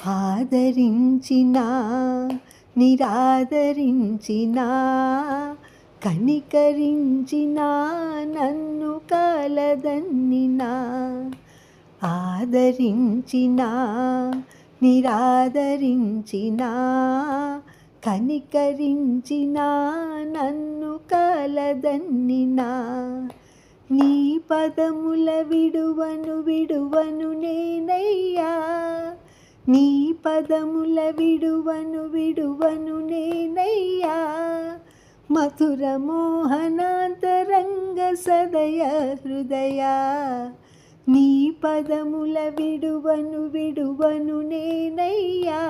ఆదరించినా నిరాదరించినా కనికరించినా నన్ను కాలదన్నినా ఆదరించినా నిరాదరించినా కనికరించినా నన్ను కాలదన్నినా నీ పదముల విడువను నేనయ్యా నీ పదముల విడువను నేనయ్యా మధుర మోహనాంతరంగ సదయ హృదయా నీ పదముల విడువను నేనయ్యా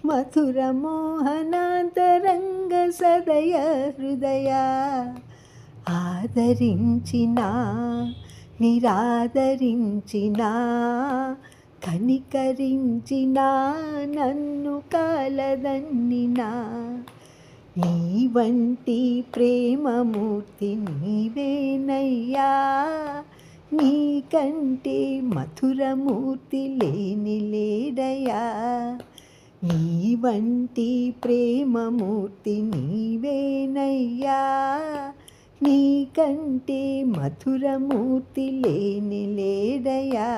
మధుర మోహనాంతరంగ సదయ హృదయా ఆదరించినా నిరాదరించినా కనికరించినా నన్ను కాలదన్నినా నీ వంటి ప్రేమమూర్తి నీవేనయ్యా నీ కంటే మధురమూర్తి లేని లేడయా నీ వంటి ప్రేమమూర్తి నీవేనయ్యా నీ కంటే మధురమూర్తి లేని లేడయా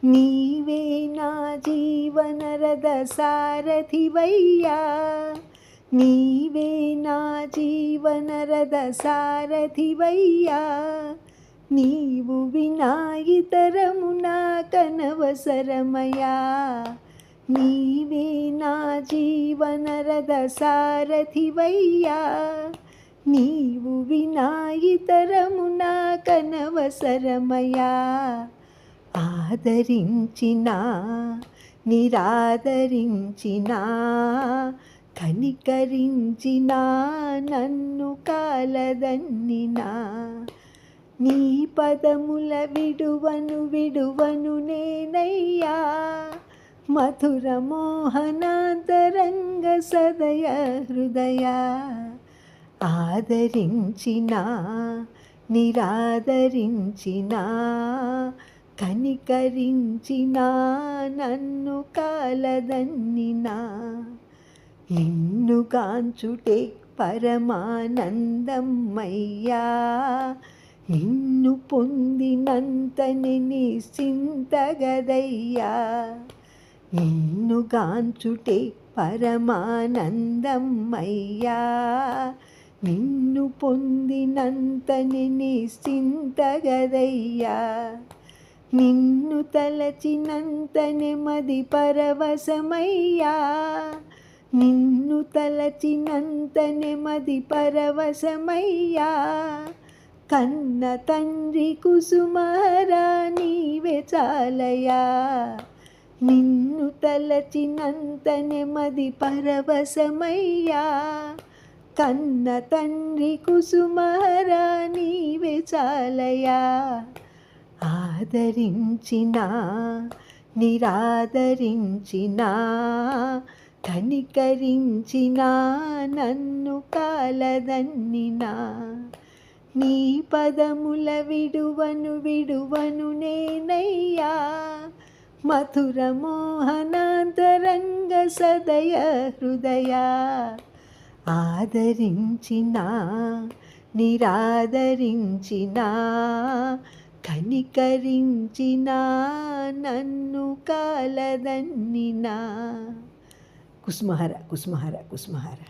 నీవే నా జీవనరథ సారథివయ్యా నీవే నా జీవనరథ సారథివయ్యా నీవు వినా ఇతరము నాకనవసరమయా నీవే నా జీవనరథ సారథివయ్యా నీవు వినా ఇతరము నాకనవసరమయా ఆదరించినా నిరాదరించినా కనికరించినా నన్ను కాలదన్నినా నీ పదముల విడువను నేనయ్యా మధుర మోహనాంతరంగ సదయ హృదయా ఆదరించినా నిరాదరించినా కనికరించినా నన్ను కాలదన్నినా నిన్ను గాంచుటే పరమానందమయ్యా నిన్ను పొందినంతని నిశ్చింతగదయ్యా నిన్ను గాంచుటే పరమానందమయ్యా నిన్ను పొందినంతని నిశ్చింతగదయ్యా నిన్ను తలచినంతనే మది పరవశమయ్యా నిన్ను తలచినంతనే మది పరవశమయ్యా కన్న తండ్రి కుసుమారా నీవే చాలయా నిన్ను తలచినంతనే మది పరవశమయ్యా కన్న తండ్రి కుసుమారా నీవే చాలయా ఆదరించినా నిరాదరించినా కనికరించినా నన్ను కాలదన్నినా నీ పదముల విడువను నేనయ్యా మధుర మోహనాంతరంగ సదయ హృదయా ఆదరించినా నిరాదరించినా కనికరించినా నన్ను కాలదన్నినా కుసుమహర కుసుమహర కుసుమహర